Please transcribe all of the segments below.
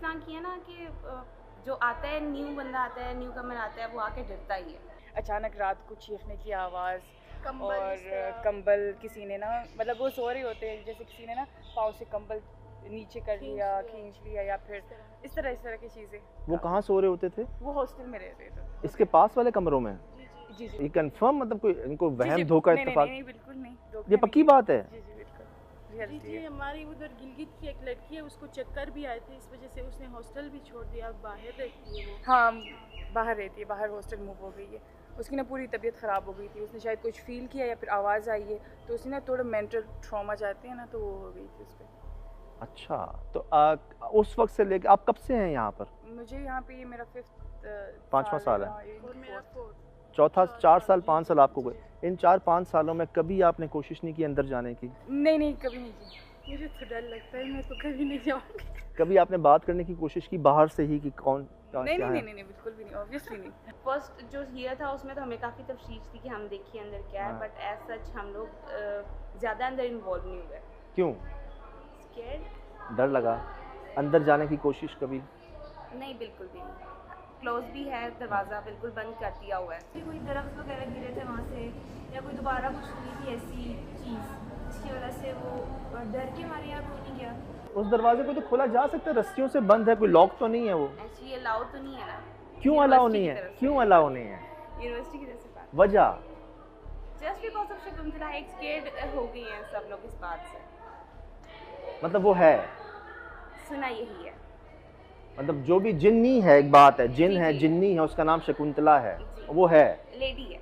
तरह की है ना कि जो आता है, न्यू बंदा आता है, न्यू कमर आता है, वो आके डरता ही है। अचानक रात को चीखने की आवाज़ और कंबल किसी ने ना, मतलब वो सो रहे होते हैं, जैसे किसी ने ना पाँव से कंबल नीचे कर लिया, खींच लिया, या फिर इस तरह की चीज़ें। वो कहाँ सो रहे होते थे? वो हॉस्टल में रहते थे। इसके पास वाले कमरों में? जी ये कंफर्म, मतलब कोई इनको वहम धोखा नहीं, इत्तेफाक? नहीं, बिल्कुल नहीं, ये पक्की बात है? जी बिल्कुल। जी हमारी उधर गिलगित की एक लड़की है, उसको चक्कर भी आए थे, इस वजह से उसने हॉस्टल भी छोड़ दिया, अब बाहर रहती है वो। हाँ, बाहर रहती है, बाहर हॉस्टल मूव हो गई है। उसकी ना पूरी तबीयत ख़राब हो गई थी, उसने शायद कुछ फील किया या फिर आवाज़ आई है, तो उसने ना थोड़ा मेंटल ट्रॉमा जाते हैं ना, तो वो हो गई थी उस पर। अच्छा, तो उस वक्त से लेकर आप कब से हैं यहाँ पर? मुझे यहाँ पे ये मेरा 5वां साल है। और मेरा फोर्थ। चौथा, 4 साल 5 साल आपको गए। इन 4-5 सालों में कभी आपने कोशिश नहीं की अंदर जाने की? नहीं, कभी नहीं की। मुझे तो डर लगता है, मैं तो कभी नहीं जाऊँगी। कभी आपने बात करने की कोशिश की बाहर से ही कि कौन नहीं, बिल्कुल भी नहीं, ऑब्वियसली नहीं। फर्स्ट जो ईयर था उसमें तो हमें काफ़ी तफसीश थी कि हम देखिए अंदर क्या है, बट एज सच हम लोग ज़्यादा अंदर इन्वॉल्व नहीं हुए। क्यों? स्कैर्ड? डर लगा? अंदर जाने की कोशिश कभी? नहीं, बिल्कुल भी नहीं। क्लोज भी है दरवाज़ा, बिल्कुल बंद कर दिया हुआ है। कोई दरख्त वगैरह गिरे थे वहाँ से, या कोई दोबारा कुछ हुई थी ऐसी चीज़ जिसकी वजह से वो डर के मारे यहाँ कोई नहीं गया? उस दरवाजे को तो खोला जा सकता है, रस्सियों से बंद है, कोई लॉक तो नहीं है वो? एक्चुअली अलाउ तो नहीं है ना। क्यों अलाउ नहीं है? क्यों अलाउ नहीं है? यूनिवर्सिटी की तरफ से बात, वजह? जस्ट बिकॉज ऑफ शकुंतला एक स्केर्ड हो गई हैं सब लोग इस बात से। मतलब वो है, सुना यही है। मतलब जो भी जिन्नी है, एक बात है, जिन जी, है, जी। जिन्नी है, उसका नाम शकुंतला है, जी। वो है, लेडी है।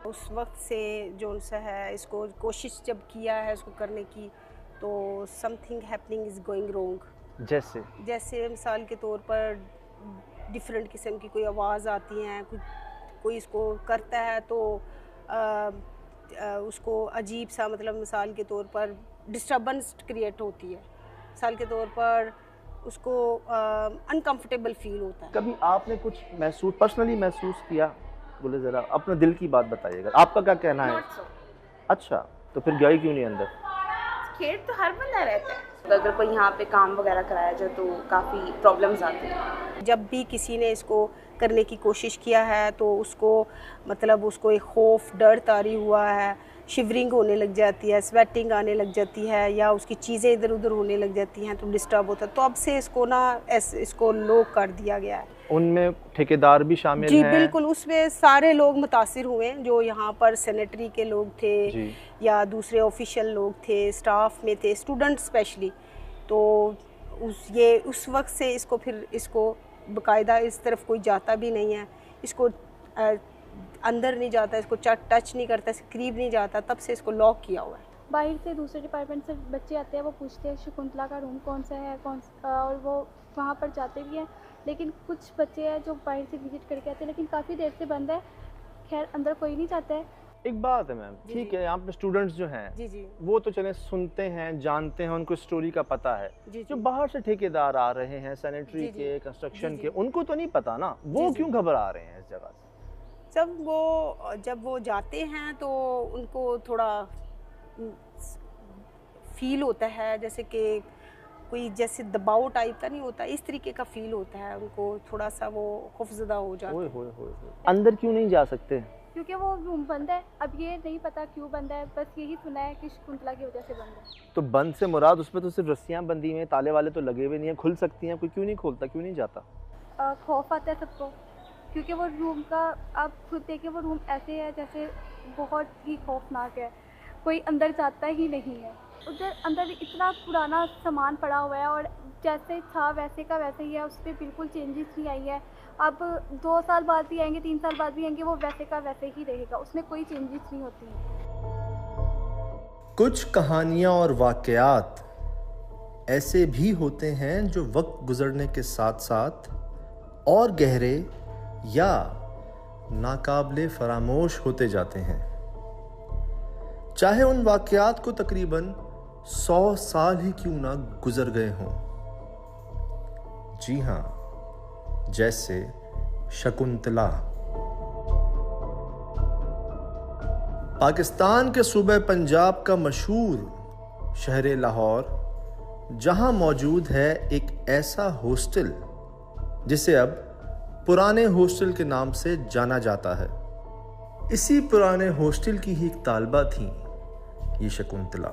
उस वक्त से जो सा है, इसको कोशिश जब किया है इसको करने की, तो समथिंग हैपनिंग इज़ गोइंग रोंग। जैसे मिसाल के तौर पर डिफरेंट किस्म की कोई आवाज़ आती हैं, कोई इसको करता है तो उसको अजीब सा, मतलब मिसाल के तौर पर डिस्टर्बेंस क्रिएट होती है, मिसाल के तौर पर उसको अनकंफर्टेबल फील होता है। कभी आपने कुछ महसूस, पर्सनली महसूस किया? बोले ज़रा अपने दिल की बात बताइएगा, आपका क्या कहना है? Not so. अच्छा, तो फिर गए क्यों नहीं अंदर? स्केर्ड तो हर बंदा रहता है। अगर कोई यहाँ पे काम वगैरह कराया जाए तो काफ़ी प्रॉब्लम्स आती हैं। जब भी किसी ने इसको करने की कोशिश किया है तो उसको, मतलब उसको एक खौफ, डर तारी हुआ है, शिवरिंग होने लग जाती है, स्वेटिंग आने लग जाती है, या उसकी चीज़ें इधर उधर होने लग जाती हैं तो डिस्टर्ब होता है। तो अब से इसको ना इसको लॉक कर दिया गया है। उनमें ठेकेदार भी शामिल जी हैं? बिल्कुल, उसमें सारे लोग मुतासिर हुए जो यहाँ पर सैनिटरी के लोग थे या दूसरे ऑफिशियल लोग थे, स्टाफ में थे, स्टूडेंट स्पेशली। तो उस वक्त से इसको बाकायदा इस तरफ कोई जाता भी नहीं है, इसको अंदर नहीं जाता, इसको टच नहीं करता, इसके करीब नहीं जाता, तब से इसको लॉक किया हुआ है। बाहर से दूसरे डिपार्टमेंट से बच्चे आते हैं, वो पूछते हैं शकुंतला का रूम कौन सा है, और वो वहाँ पर जाते भी हैं। लेकिन कुछ बच्चे हैं जो बाहर से विजिट करके आते हैं, लेकिन काफ़ी देर से बंद है, खैर अंदर कोई नहीं जाता है। एक बात है मैम, ठीक है, यहाँ पे स्टूडेंट्स जो हैं वो तो चले सुनते हैं, जानते हैं, उनको स्टोरी का पता है। जो बाहर से ठेकेदार आ रहे हैं, सैनिटरी के, कंस्ट्रक्शन के, उनको तो नहीं पता ना, वो क्यों घबरा रहे हैं इस जगह से? जब वो जाते हैं तो उनको थोड़ा फील होता है जैसे कि कोई जैसे दबाव टाइप का नहीं होता, इस तरीके का फील होता है उनको, थोड़ा सा वो खौफजदा हो जाता है। अंदर क्यों नहीं जा सकते? क्योंकि वो रूम बंद है। अब ये नहीं पता क्यों बंद है, बस यही सुना है कि शकुंतला की वजह से बंद है। तो बंद से मुराद, उसमें तो सिर्फ रस्सियाँ बंधी हुई हैं, ताले वाले तो लगे हुए नहीं हैं, खुल सकती हैं, कोई क्यों नहीं खोलता, क्यों नहीं जाता? खौफ आता है सबको, क्योंकि वो रूम का, आप खुद देखिए, वो रूम ऐसे है जैसे बहुत ही खौफनाक है, कोई अंदर जाता ही नहीं है। उधर अंदर इतना पुराना सामान पड़ा हुआ है और जैसे था वैसे का वैसे ही है, उस पर बिल्कुल चेंजेस नहीं आई है। अब 2 साल बाद भी आएंगे, 3 साल बाद भी आएंगे, वो वैसे का वैसे ही रहेगा, उसमें कोई चेंजेस नहीं होती है। कुछ कहानियाँ और वाक़यात ऐसे भी होते हैं जो वक्त गुजरने के साथ साथ और गहरे या नाकाबिले फरामोश होते जाते हैं, चाहे उन वाक़यात को तकरीबन 100 साल ही क्यों ना गुजर गए हों। जी हाँ, जैसे शकुंतला। पाकिस्तान के सूबे पंजाब का मशहूर शहर लाहौर, जहां मौजूद है एक ऐसा हॉस्टल जिसे अब पुराने हॉस्टल के नाम से जाना जाता है। इसी पुराने हॉस्टल की ही एक तालबा थी ये शकुंतला।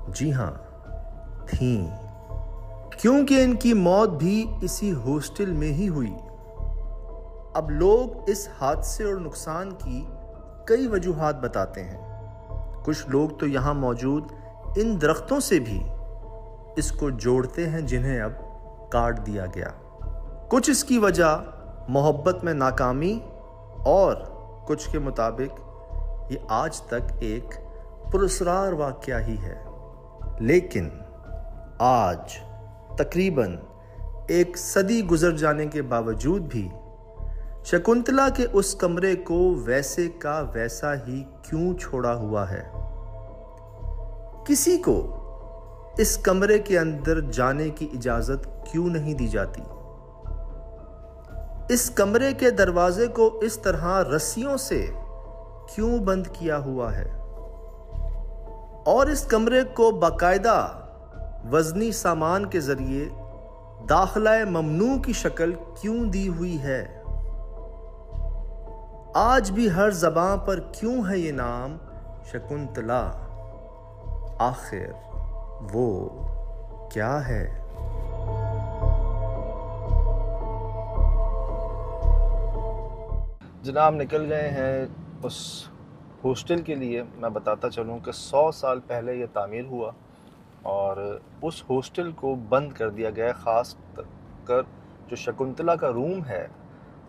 जी हाँ, थी, क्योंकि इनकी मौत भी इसी हॉस्टल में ही हुई। अब लोग इस हादसे और नुकसान की कई वजूहात बताते हैं। कुछ लोग तो यहाँ मौजूद इन दरख्तों से भी इसको जोड़ते हैं जिन्हें अब काट दिया गया। कुछ इसकी वजह मोहब्बत में नाकामी और कुछ के मुताबिक ये आज तक एक पुरस्कार वाक़या ही है। लेकिन आज तकरीबन एक सदी गुजर जाने के बावजूद भी शकुंतला के उस कमरे को वैसे का वैसा ही क्यों छोड़ा हुआ है? किसी को इस कमरे के अंदर जाने की इजाजत क्यों नहीं दी जाती? इस कमरे के दरवाजे को इस तरह रस्सियों से क्यों बंद किया हुआ है? और इस कमरे को बाकायदा वजनी सामान के जरिए दाखिला ममनू की शक्ल क्यों दी हुई है? आज भी हर ज़बां पर क्यों है ये नाम शकुंतला? आखिर वो क्या है? जनाब निकल गए हैं उस हॉस्टल के लिए। मैं बताता चलूँ कि 100 साल पहले ये तामीर हुआ और उस हॉस्टल को बंद कर दिया गया। ख़ास कर जो शकुंतला का रूम है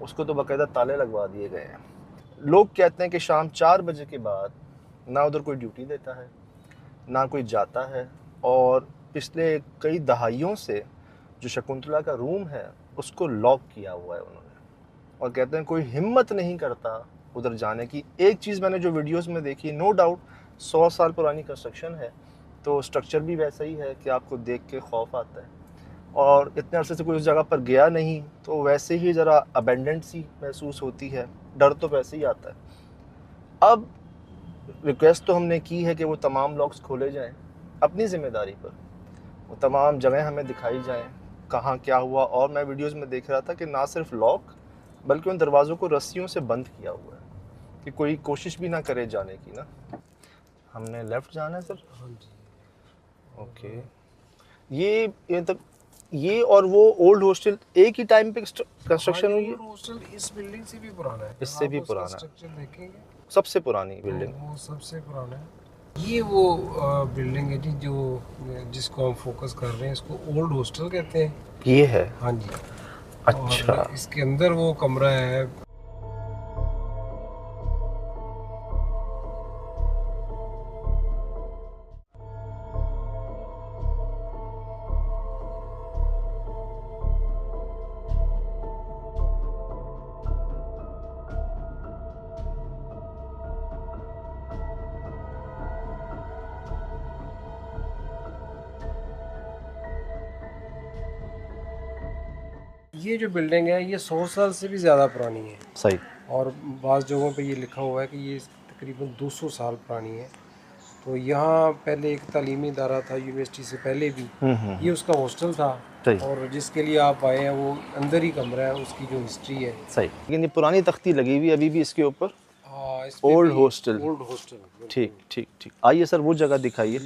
उसको तो बाकायदा ताले लगवा दिए गए हैं। लोग कहते हैं कि शाम 4 बजे के बाद ना उधर कोई ड्यूटी देता है ना कोई जाता है, और पिछले कई दहाइयों से जो शकुंतला का रूम है उसको लॉक किया हुआ है उन्होंने, और कहते हैं कोई हिम्मत नहीं करता उधर जाने की। एक चीज़ मैंने जो वीडियोस में देखी, नो डाउट 100 साल पुरानी कंस्ट्रक्शन है तो स्ट्रक्चर भी वैसा ही है कि आपको देख के खौफ आता है, और इतने अरसे से कोई उस जगह पर गया नहीं तो वैसे ही ज़रा अबेंडेंट सी महसूस होती है, डर तो वैसे ही आता है। अब रिक्वेस्ट तो हमने की है कि वो तमाम लॉक्स खोले जाएं अपनी ज़िम्मेदारी पर, वो तमाम जगह हमें दिखाई जाएं कहाँ क्या हुआ। और मैं वीडियोस में देख रहा था कि ना सिर्फ लॉक बल्कि उन दरवाज़ों को रस्सियों से बंद किया हुआ है कि कोई कोशिश भी ना करे जाने की ना। हमने लेफ़्ट जाना है सर? हाँ जी। ओके, ये तक ये और वो ओल्ड हॉस्टल एक ही टाइम पे कंस्ट्रक्शन हुई है? हॉस्टल इस बिल्डिंग से भी पुराना है, इससे भी पुराना है। स्ट्रक्चर देखेंगे, सबसे पुरानी बिल्डिंग, वो सबसे पुराना है। ये वो बिल्डिंग है जी जो जिसको हम फोकस कर रहे हैं, इसको ओल्ड हॉस्टल कहते हैं। ये है? हाँ जी। अच्छा, और इसके अंदर वो कमरा है। ये जो बिल्डिंग है ये 100 साल से भी ज़्यादा पुरानी है। सही। और बाज़ जगहों पे ये लिखा हुआ है कि ये तकरीबन 200 साल पुरानी है। तो यहाँ पहले एक तालीमी इदारा था, यूनिवर्सिटी से पहले भी ये उसका हॉस्टल था, और जिसके लिए आप आए हैं वो अंदर ही कमरा है, उसकी जो हिस्ट्री है। सही। लेकिन ये पुरानी तख्ती लगी हुई अभी भी इसके ऊपर, ओल्ड हॉस्टल। ओल्ड हॉस्टल, ठीक ठीक ठीक। आइए सर वो जगह दिखाइए।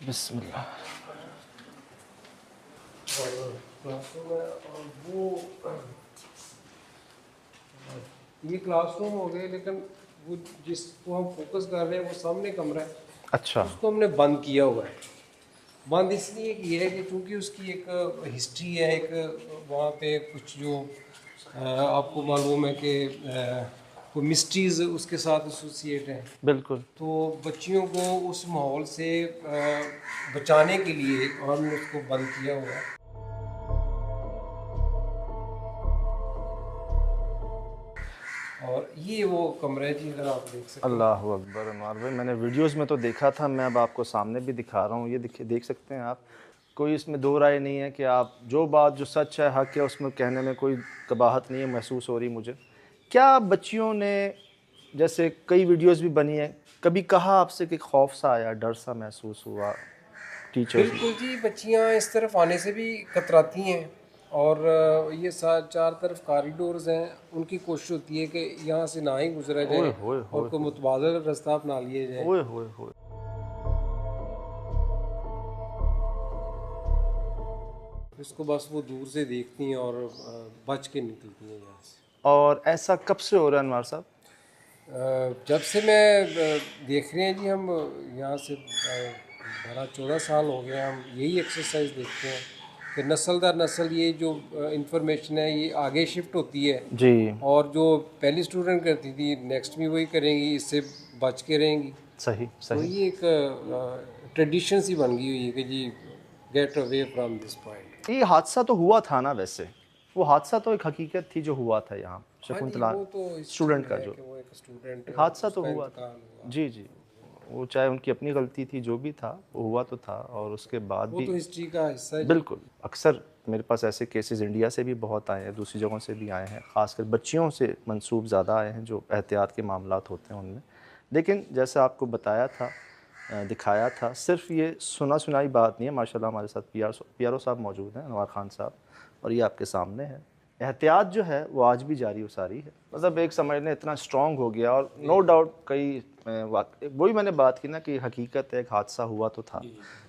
बिस्मिल्लाह। और वो ये क्लासरूम हो गए, लेकिन वो जिसको हम फोकस कर रहे हैं वो सामने कमरा है। अच्छा। उसको हमने बंद किया हुआ है। बंद इसलिए किया है कि चूँकि उसकी एक हिस्ट्री है, एक वहाँ पे कुछ जो आपको मालूम है कि कोई मिस्ट्रीज़ उसके साथ एसोसिएट हैं। बिल्कुल। तो बच्चियों को उस माहौल से बचाने के लिए हमने उसको बंद किया हुआ है। और ये वो कमरा है जी, अगर आप देख सकते हैं। अल्लाह अकबर। अनवार भाई, मैंने वीडियोस में तो देखा था, मैं अब आपको सामने भी दिखा रहा हूँ। ये देख सकते हैं आप। कोई इसमें दो राय नहीं है कि आप जो बात जो सच है, हक है, उसमें कहने में कोई कबाहत नहीं है महसूस हो रही मुझे। क्या बच्चियों ने, जैसे कई वीडियोस भी बनी है, कभी कहा आपसे कि खौफ सा आया, डर सा महसूस हुआ? टीचर्स? बिल्कुल जी, बच्चियाँ इस तरफ आने से भी कतराती हैं और ये चार तरफ कॉरिडोर्स हैं, उनकी कोशिश होती है कि यहाँ से ना ही गुजरा जाए और कोई मुतबादल रास्ता अपना लिए जाए। इसको बस वो दूर से देखती हैं और बच के निकलती हैं यहाँ से। और ऐसा कब से हो रहा है अनवार साहब? जब से मैं देख रहे हैं जी, हम यहाँ से 12-14 साल हो गए, हम यही एक्सरसाइज देखते हैं कि नस्ल दर नस्ल ये जो इंफॉर्मेशन है ये आगे शिफ्ट होती है जी, और जो पहली स्टूडेंट करती थी नेक्स्ट भी वही करेंगी, इससे बच के रहेंगी। सही तो ये एक ट्रेडिशन सी बन गई हुई है कि जी get away from this point. ये हादसा तो हुआ था ना, वैसे वो हादसा तो एक हकीकत थी जो हुआ था यहाँ शकुंतला स्टूडेंट का, जो हादसा तो हुआ था। जी जी, वो चाहे उनकी अपनी गलती थी, जो भी था वो हुआ तो था, और उसके बाद भी तो हिस्ट्री का हिस्सा है। बिल्कुल, अक्सर मेरे पास ऐसे केसेस इंडिया से भी बहुत आए हैं, दूसरी जगहों से भी आए हैं, ख़ासकर बच्चियों से मंसूब ज़्यादा आए हैं जो एहतियात के मामलात होते हैं उनमें। लेकिन जैसे आपको बताया था, दिखाया था, सिर्फ ये सुना सुनाई बात नहीं है। माशाल्लाह हमारे साथ पीआरओ साहब मौजूद हैं, अनवार खान साहब, और ये आपके सामने है। एहतियात जो है वो आज भी जारी उसारी है, मतलब एक समझ लें इतना स्ट्रॉन्ग हो गया। और नो डाउट कई वही मैंने बात की ना कि हकीकत है, एक हादसा हुआ तो था,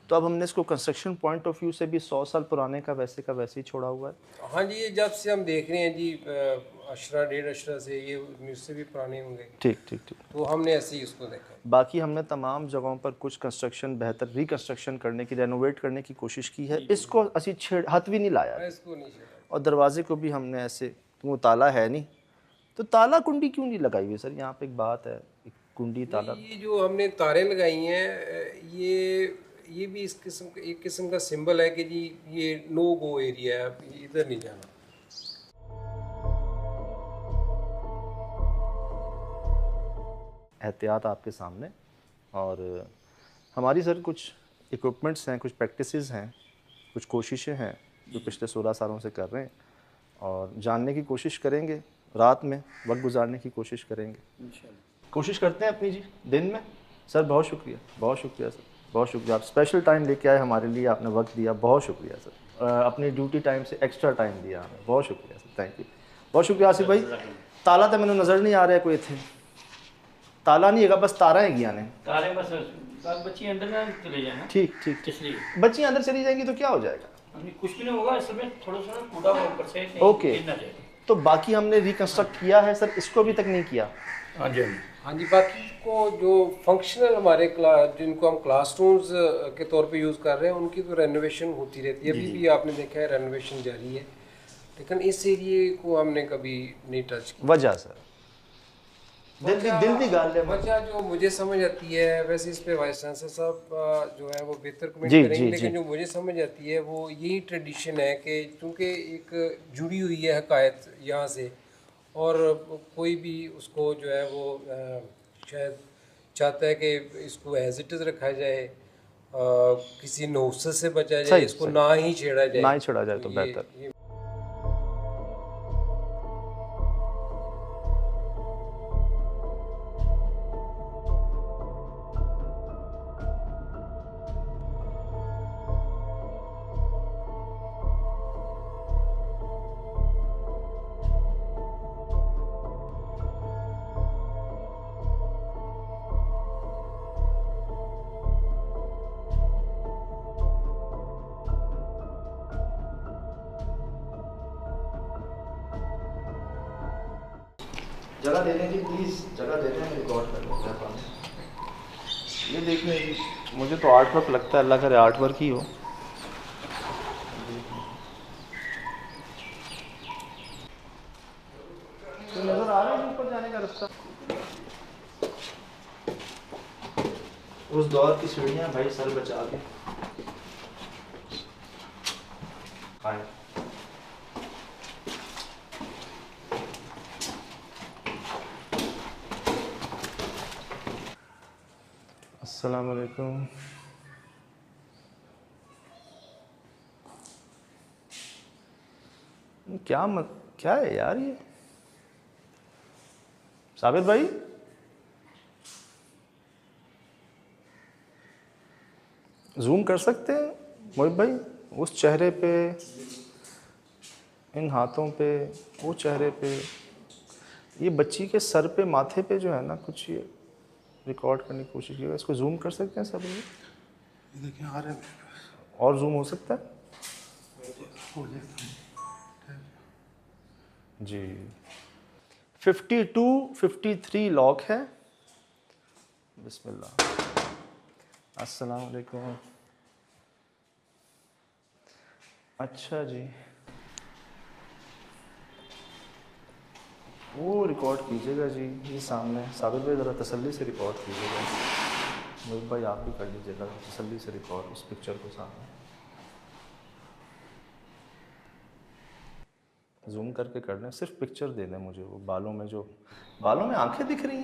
तो अब हमने इसको कंस्ट्रक्शन पॉइंट ऑफ व्यू से भी 100 साल पुराने का वैसे ही छोड़ा हुआ है। हाँ जी, ये जब से हम देख रहे हैं जी, अशरा 1.5 अशरा से, ये उससे भी पुराने होंगे। ठीक ठीक ठीक, तो हमने ऐसे ही उसको देखा। बाकी हमने तमाम जगहों पर कुछ कंस्ट्रक्शन बेहतर रिकंस्ट्रक्शन करने की, रेनोवेट करने की कोशिश की है। इसको असी हाथ भी नहीं लाया, इसको नहीं छेड़ा। और दरवाजे को भी हमने ऐसे, तो ताला है नहीं तो ताला कुंडी क्यों नहीं लगाई हुई सर? यहाँ पे एक बात है, एक कुंडी ताला। ये जो हमने तारें लगाई हैं, ये भी इस किस्म का एक किस्म का सिंबल है कि जी ये नो गो एरिया है, इधर नहीं जाना। एहतियात आपके सामने, और हमारी सर कुछ इक्विपमेंट्स हैं, कुछ प्रैक्टिसेस हैं, कुछ कोशिशें हैं जो पिछले 16 सालों से कर रहे हैं, और जानने की कोशिश करेंगे, रात में वक्त गुजारने की कोशिश करेंगे, कोशिश करते हैं अपनी जी दिन में। सर बहुत शुक्रिया सर, बहुत शुक्रिया, आप स्पेशल टाइम लेके आए हमारे लिए, आपने वक्त दिया, बहुत शुक्रिया सर। अपनी ड्यूटी टाइम से एक्स्ट्रा टाइम दिया हमें, बहुत शुक्रिया सर, थैंक यू, बहुत शुक्रिया आसिफ भाई। ताला तो मैंने नज़र नहीं आ रहा है कोई थे, ताला नहीं है, बस तारा है गया ने तारे, बस बच्ची अंदर ना चले जाए। ठीक ठीक, इसलिए बच्ची अंदर चली जाएंगी तो क्या हो जाएगा? कुछ भी नहीं होगा, इस समय थोड़ा सा टूटा हुआ ऊपर से। ओके, तो बाकी हमने रिकंस्ट्रक्ट किया है सर, इसको अभी तक नहीं किया। हाँ जी हाँ जी, बाकी को जो फंक्शनल हमारे जिनको हम क्लासरूम्स के तौर पे यूज़ कर रहे हैं, उनकी तो रेनोवेशन होती रहती है। अभी भी आपने देखा है रेनोवेशन जारी है, लेकिन इस एरिए को हमने कभी नहीं टच किया। वजह सर दिल दी गाल है, वजह जो मुझे समझ आती है, वैसे इस पे वाइस चांसलर साहब जो है वो बेहतर कमेंट करेंगे, लेकिन जो मुझे समझ आती है वो यही ट्रेडिशन है कि चूँकि एक जुड़ी हुई है हकायत यहाँ से, और कोई भी उसको जो है वो शायद चाहता है कि इसको एज इट इज़ रखा जाए, किसी नौसत से बचा जाए, इसको ना ही छेड़ा जाए तो बेहतर। जगह दे दें जी प्लीज़, जगह दे दें, रिकॉर्ड कर लूँगा। ये देखने मुझे तो आर्ट वर्क लगता है, अल्लाह करे आर्ट वर्क ही हो। तो नज़र आ रहा है ऊपर जाने का रास्ता, उस दौर की सीढ़ियाँ भाई, सर बचा के आए। अस्सलाम वालेकुम। क्या है यार ये? साबिर भाई, जूम कर सकते हैं मोहित भाई, उस चेहरे पे, इन हाथों पे, वो चेहरे पे, ये बच्ची के सर पे, माथे पे जो है ना कुछ ये रिकॉर्ड करने की कोशिश कीजिएगा। इसको जूम कर सकते हैं सब लोग? देखिए आ रहे हैं। और जूम हो सकता है जी। 52, 53 लॉक है। बिस्मिल्लाह। अस्सलाम वालेकुम। अच्छा जी, वो रिकॉर्ड कीजिएगा जी, ये सामने। साबिर भाई ज़रा तसल्ली से रिकॉर्ड कीजिएगा। मोहित भाई आप भी कर लीजिएगा तसल्ली से रिकॉर्ड उस पिक्चर को सामने। जूम करके कर लें, सिर्फ पिक्चर दे दें मुझे। वो बालों में, जो बालों में आंखें दिख रही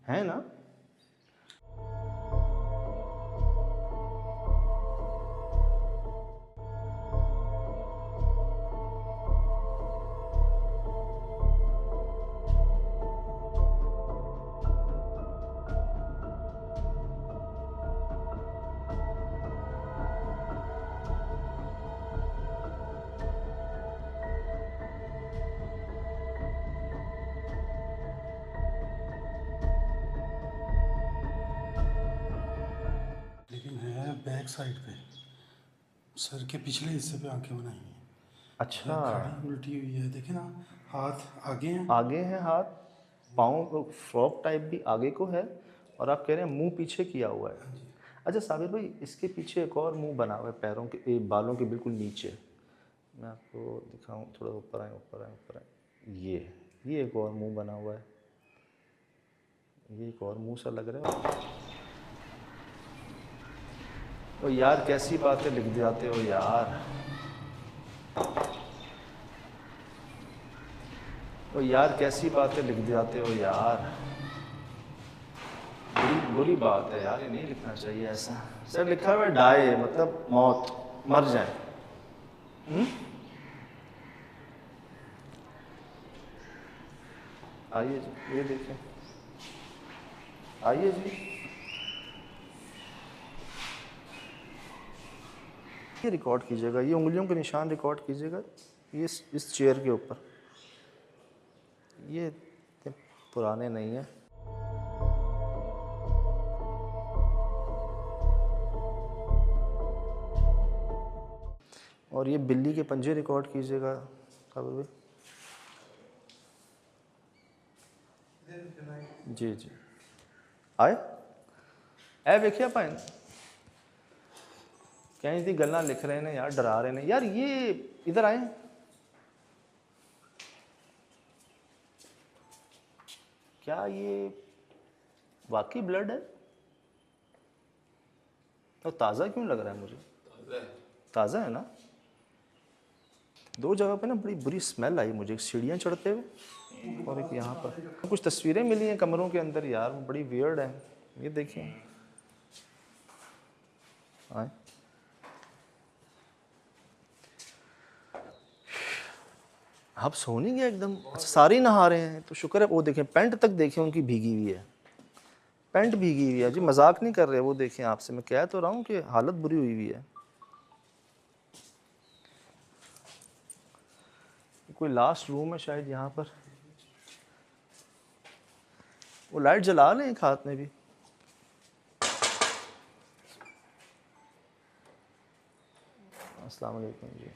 हैं ना? बैक साइड पे, सर के पिछले हिस्से पे आंखें बनाई हैं। अच्छा, खड़ी उल्टी हुई है, देखे ना, हाथ आगे हैं। आगे हैं हाथ, पाँव को फ्रॉक टाइप भी आगे को है, और आप कह रहे हैं मुंह पीछे किया हुआ है। अच्छा साबिर भाई, इसके पीछे एक और मुंह बना हुआ है, पैरों के बालों के बिल्कुल नीचे। मैं आपको दिखाऊं, थोड़ा ऊपर आए, ऊपर आए, ऊपर आए। ये एक और मुंह बना हुआ है, ये एक और मुंह सा लग रहा है। तो यार कैसी बातें लिख जाते हो यार। तो यार कैसी बातें लिख जाते हो यार, बुरी बात है यार, ये नहीं लिखना चाहिए ऐसा। सर लिखा हुआ डाई, मतलब मौत, मर जाए। आइए जी, ये देखें, आइए जी। ये रिकॉर्ड कीजिएगा, ये उंगलियों के निशान रिकॉर्ड कीजिएगा, ये इस चेयर के ऊपर। ये पुराने नहीं है। और ये बिल्ली के पंजे रिकॉर्ड कीजिएगा साबिर भाई। जी जी, आए ऐ देखिए पाइन कहीं थी गल्ला लिख रहे हैं यार, डरा रहे हैं यार। ये इधर आए, क्या ये वाकई ब्लड है? तो ताज़ा क्यों लग रहा है मुझे? ताज़ा है ना? दो जगह पे ना बड़ी बुरी स्मेल आई मुझे, सीढ़ियाँ चढ़ते हुए, और एक यहाँ पर। कुछ तस्वीरें मिली हैं कमरों के अंदर यार, वो बड़ी वियर्ड है। ये देखिए, आए आप सो नहीं गया एकदम? अच्छा, सारे नहा रहे हैं तो शुक्र है। वो देखें पैंट तक देखें उनकी भीगी हुई है, पैंट भीगी हुई है जी, मजाक नहीं कर रहे। वो देखें, आपसे मैं कह तो रहा हूँ कि हालत बुरी हुई हुई है। कोई लास्ट रूम है शायद यहाँ पर। वो लाइट जला लें एक हाथ में भी। अस्सलाम वालेकुम जी।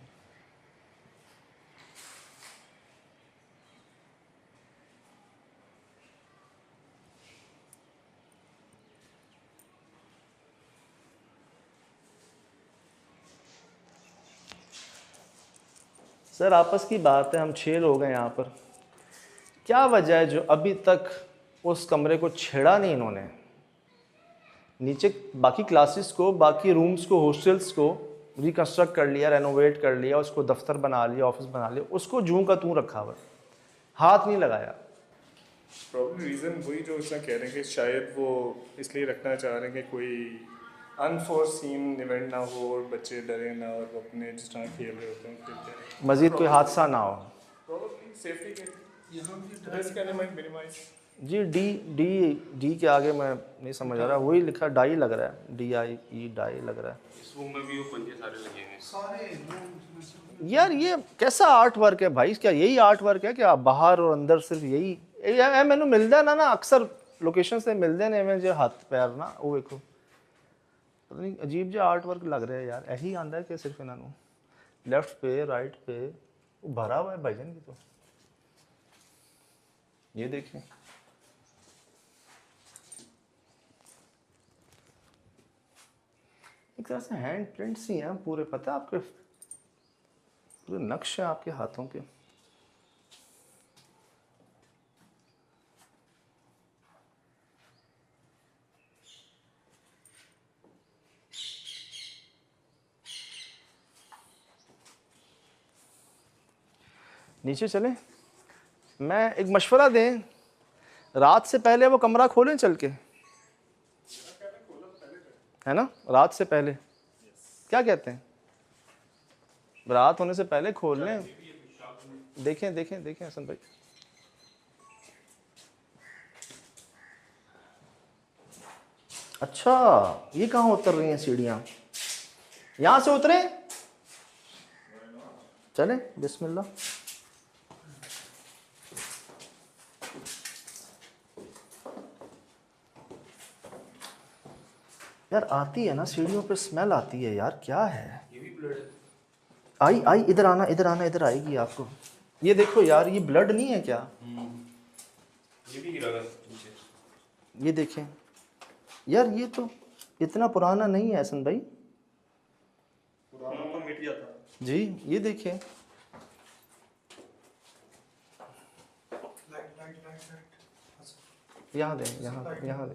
सर आपस की बात है, हम 6 लोग हैं यहाँ पर। क्या वजह है जो अभी तक उस कमरे को छेड़ा नहीं इन्होंने? नीचे बाकी क्लासेस को, बाकी रूम्स को, हॉस्टल्स को रिकंस्ट्रक्ट कर लिया, रेनोवेट कर लिया, उसको दफ्तर बना लिया, ऑफिस बना लिया, उसको जूं का तूं रखा हुआ, हाथ नहीं लगाया। प्रॉब्लम रीज़न वही जो उसने कह रहे हैं कि शायद वो इसलिए रखना चाह रहे हैं कि कोई अनफोर्सीन इवेंट ना हो और बच्चे डरे ना, और वो अपने जिस तरह खेल रहे होते हैं मज़ीद कोई हादसा ना हो। प्रॉब्लम सेफ्टी के रिस्क एलिमेंट मिनिमाइज। जी डी के आगे मैं नहीं समझ आ रहा, वही लिखा डाई लग रहा है, DIE डाई लग रहा है। इस रूम में भी वो पंजे सारे लगे हैं सारे। यार ये कैसा आर्ट वर्क है भाई, क्या यही आर्ट वर्क है क्या? बाहर और अंदर सिर्फ यही मैनू मिलता ना अक्सर लोकेशन से मिलते ने में जो हाथ पैर ना वो देखो पता नहीं अजीब जो आर्ट वर्क लग रहा है यार। यही आंदा है कि सिर्फ इन्होंने लेफ्ट पे राइट पे भरा हुआ है भाईजान की। तो ये देखें एक तरह से हैंड प्रिंट्स ही हैं पूरे, पता है आपके, पूरे नक्श हैं आपके हाथों के। नीचे चलें, मैं एक मशवरा दें, रात से पहले वो कमरा खोलें चल के, है ना? रात से पहले क्या कहते हैं, रात होने से पहले खोल लें। देखें देखें देखें हसन भाई, अच्छा ये कहाँ उतर रही हैं सीढ़ियाँ? यहाँ से उतरे, चले बिस्मिल्लाह। यार आती है ना सीढ़ियों पे, स्मेल आती है यार, क्या है ये भी ब्लड है। आई इधर आना इधर आना, इधर आएगी आपको। ये देखो यार, ये ब्लड नहीं है क्या? ये भी गिरा नीचे, ये देखें यार, ये तो इतना पुराना नहीं है हसन भाई, पुराना तो मिट जाता जी। ये देखें यहाँ दें, यहाँ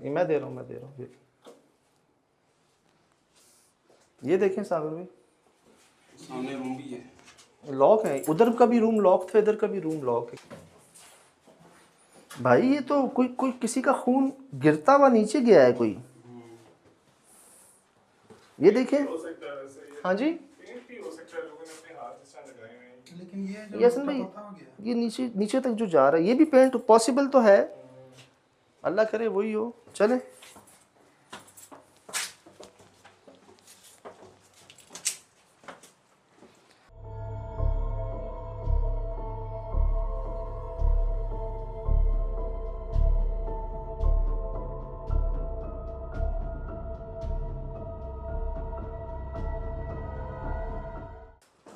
मैं दे रहा हूँ। ये देखें सागर भाई, सामने रूम भी है, लॉक है, उधर का भी रूम लॉक था, इधर का भी रूम लॉक है। भाई ये तो कोई किसी का खून गिरता हुआ नीचे गया है कोई। ये देखें, हाँ जी, लेकिन ये असल भाई ये नीचे तक जो जा रहा है, ये भी पेंट पॉसिबल तो है, अल्लाह करे वही हो। चले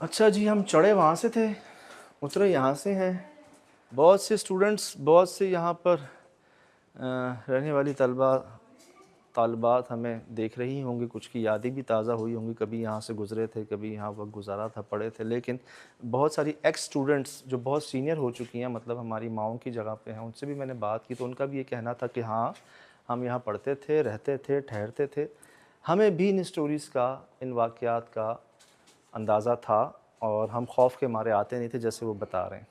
अच्छा जी, हम चढ़े वहाँ से थे, उतरे यहाँ से हैं। बहुत से स्टूडेंट्स, बहुत से यहाँ पर रहने वाली तालबात हमें देख रही होंगी, कुछ की यादें भी ताज़ा हुई होंगी, कभी यहाँ से गुज़रे थे, कभी यहाँ वक्त गुजारा था, पढ़े थे। लेकिन बहुत सारी एक्स स्टूडेंट्स जो बहुत सीनियर हो चुकी हैं, मतलब हमारी माओं की जगह पे हैं, उनसे भी मैंने बात की तो उनका भी ये कहना था कि हाँ हम यहाँ पढ़ते थे, रहते थे, ठहरते थे, हमें भी इन स्टोरीज़ का, इन वाक़यात का अंदाज़ा था और हम खौफ के मारे आते नहीं थे जैसे वो बता रहे हैं।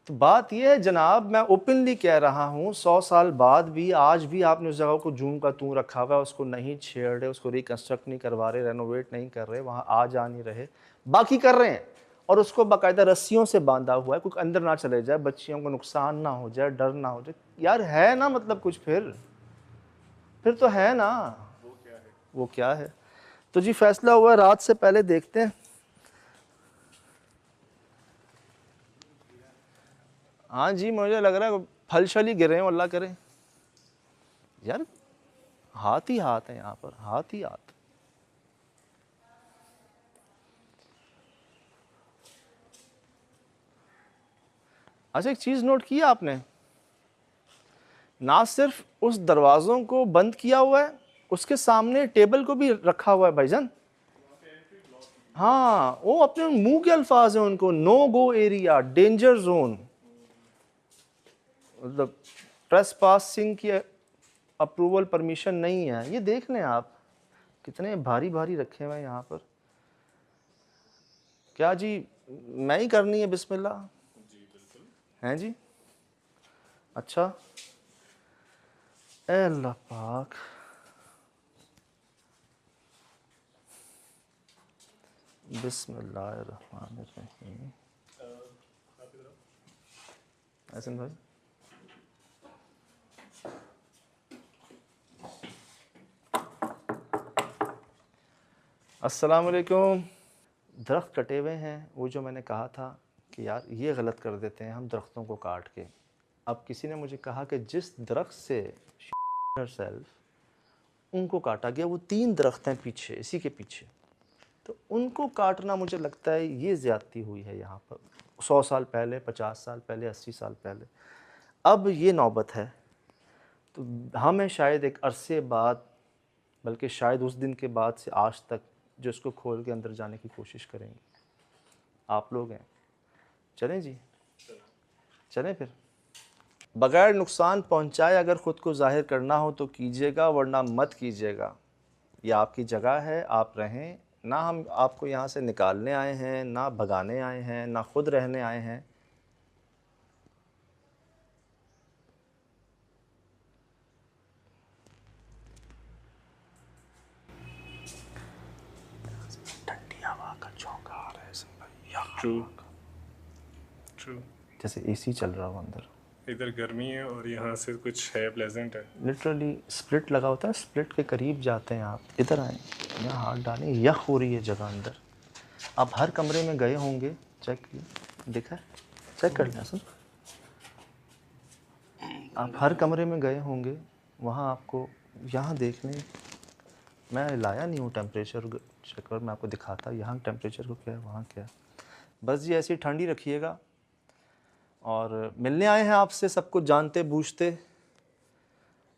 तो बात यह है जनाब, मैं ओपनली कह रहा हूँ, 100 साल बाद भी आज भी आपने उस जगह को जूं का तूं रखा हुआ है, उसको नहीं छेड़ रहे, उसको रिकन्स्ट्रक्ट नहीं करवा रहे, रेनोवेट नहीं कर रहे, वहाँ आ जा नहीं रहे, बाकी कर रहे हैं और उसको बाकायदा रस्सियों से बांधा हुआ है, कोई अंदर ना चले जाए, बच्चियों को नुकसान ना हो जाए, डर ना हो जाए। यार है ना, मतलब कुछ फिर तो है ना, वो क्या है। तो जी फैसला हुआ रात से पहले देखते हैं। हाँ जी, मुझे लग रहा है फल शल ही गिरे हैं, अल्लाह करे। यार हाथ ही हाथ है यहाँ पर, हाथ ही हाथ। अच्छा एक चीज़ नोट किया आपने, ना सिर्फ उस दरवाज़ों को बंद किया हुआ है, उसके सामने टेबल को भी रखा हुआ है भाईजान। हाँ, वो अपने मुंह के अल्फाज हैं उनको, no go area, danger zone, मतलब ट्रेसपासिंग की अप्रूवल परमिशन नहीं है। ये देख लें आप कितने भारी भारी रखे हुए हैं यहाँ पर। क्या जी मैं ही करनी है बिस्मिल्लाह? जी बिल्कुल। हैं जी, अच्छा ए अल्लाह पाक, बिस्मिल्लाहिर्रहमानिर्रहीम। हसन भाई अस्सलाम वालेकुम। दरख्त कटे हुए हैं, वो जो मैंने कहा था कि यार ये गलत कर देते हैं हम दरख्तों को काट के। अब किसी ने मुझे कहा कि जिस दरख्त से सेल्फ उनको काटा गया, वो 3 दरख्त हैं पीछे, इसी के पीछे, तो उनको काटना मुझे लगता है ये ज़्यादती हुई है यहाँ पर। 100 साल पहले, 50 साल पहले, 80 साल पहले, अब ये नौबत है। तो हमें शायद एक अरसे बाद, बल्कि शायद उस दिन के बाद से आज तक जो इसको खोल के अंदर जाने की कोशिश करेंगे। आप लोग हैं, चलें जी, चलें फिर। बग़ैर नुकसान पहुंचाए अगर ख़ुद को ज़ाहिर करना हो तो कीजिएगा, वरना मत कीजिएगा। ये आपकी जगह है, आप रहें। ना हम आपको यहाँ से निकालने आए हैं, ना भगाने आए हैं, ना खुद रहने आए हैं। ठंडी हवा का झोंका आ रहा है ट्रू। जैसे एसी चल रहा हो अंदर। इधर गर्मी है और यहाँ से कुछ है, प्लेजेंट है। लिटरली स्प्लिट लगा होता है, स्प्लिट के करीब जाते हैं आप। इधर आएँ, यहाँ हाथ डालें, यख हो रही है जगह अंदर। आप हर कमरे में गए होंगे, चेक देखा, चेक कर लें सर। आप हर कमरे में गए होंगे, वहाँ आपको, यहाँ देख लें, मैं लाया नहीं हूँ टेम्परेचर चेकर, मैं आपको दिखाता यहाँ टेम्परेचर को क्या है, वहाँ क्या है। बस जी ऐसी ठंडी रखिएगा। और मिलने आए हैं आपसे, सब कुछ जानते बूझते।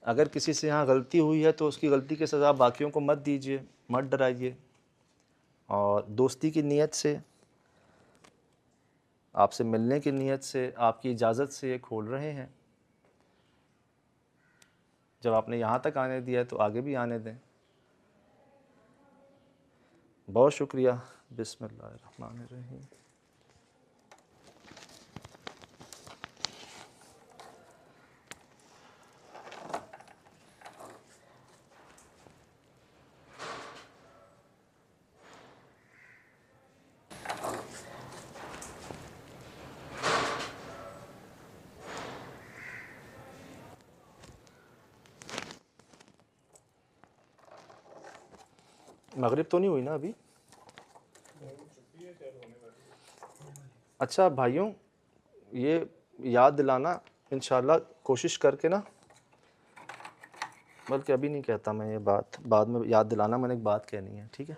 अगर किसी से यहाँ गलती हुई है तो उसकी गलती की सज़ा बाकियों को मत दीजिए, मत डराइए। और दोस्ती की नीयत से, आपसे मिलने की नीयत से, आपकी इजाज़त से ये खोल रहे हैं। जब आपने यहाँ तक आने दिया है तो आगे भी आने दें। बहुत शुक्रिया। बिस्मिल्लाहिर्रहमानिर्रहीम। मगरिब तो नहीं हुई ना अभी? अच्छा भाइयों, ये याद दिलाना इंशाल्लाह कोशिश करके ना, बल्कि अभी नहीं कहता मैं ये बात, बाद में याद दिलाना, मैंने एक बात कहनी है, ठीक है?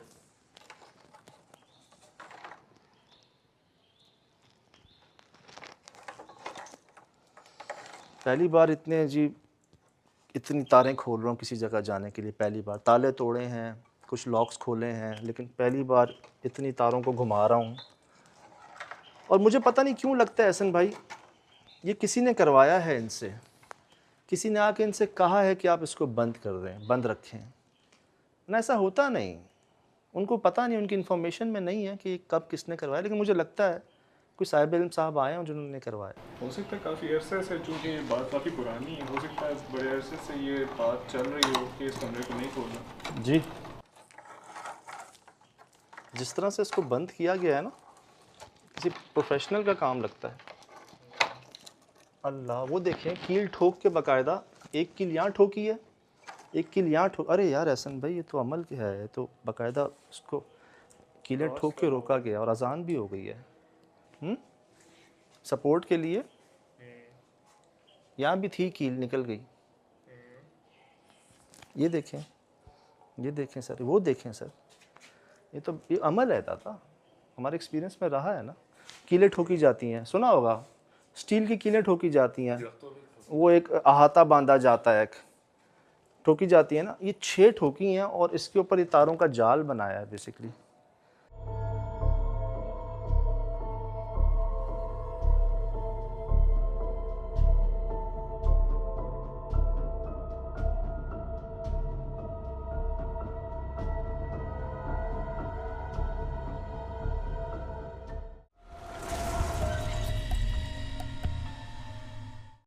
पहली बार इतनी तारें खोल रहा हूँ किसी जगह जाने के लिए। पहली बार ताले तोड़े हैं, कुछ लॉक्स खोले हैं, लेकिन पहली बार इतनी तारों को घुमा रहा हूँ। और मुझे पता नहीं क्यों लगता है एहसन भाई, ये किसी ने करवाया है इनसे, किसी ने आके इनसे कहा है कि आप इसको बंद कर दें, बंद रखें ना। ऐसा होता नहीं, उनको पता नहीं, उनकी इन्फॉर्मेशन में नहीं है कि कब किसने करवाया। लेकिन मुझे लगता है कोई साहिब इल्म साहब आए हैं जिन्होंने करवाया। हो सकता है काफ़ी अरसे से, चूँकि ये बात काफ़ी पुरानी है, हो सकता है बड़े अरसे से ये बात चल रही हो कि इस कमरे को नहीं खोलना। जी, जिस तरह से इसको बंद किया गया है ना, किसी प्रोफेशनल का काम लगता है। अल्लाह, वो देखें कील ठोक के बाकायदा, एक कील यहाँ ठोकी है, एक कील यहाँ ठोक। अरे यार एहसन भाई, ये तो अमल क्या है, तो बाकायदा उसको कीलें ठोक के रोका गया और अजान भी हो गई है। सपोर्ट के लिए यहाँ भी थी, कील निकल गई। ये देखें सर, वो देखें सर, ये अमल है दादा, हमारे एक्सपीरियंस में रहा है ना। कीलें ठोकी जाती हैं, सुना होगा, स्टील की कीलें ठोकी जाती हैं, वो एक अहाता बांधा जाता है, एक ठोकी जाती है ना। ये 6 ठोकी हैं और इसके ऊपर ये तारों का जाल बनाया है बेसिकली।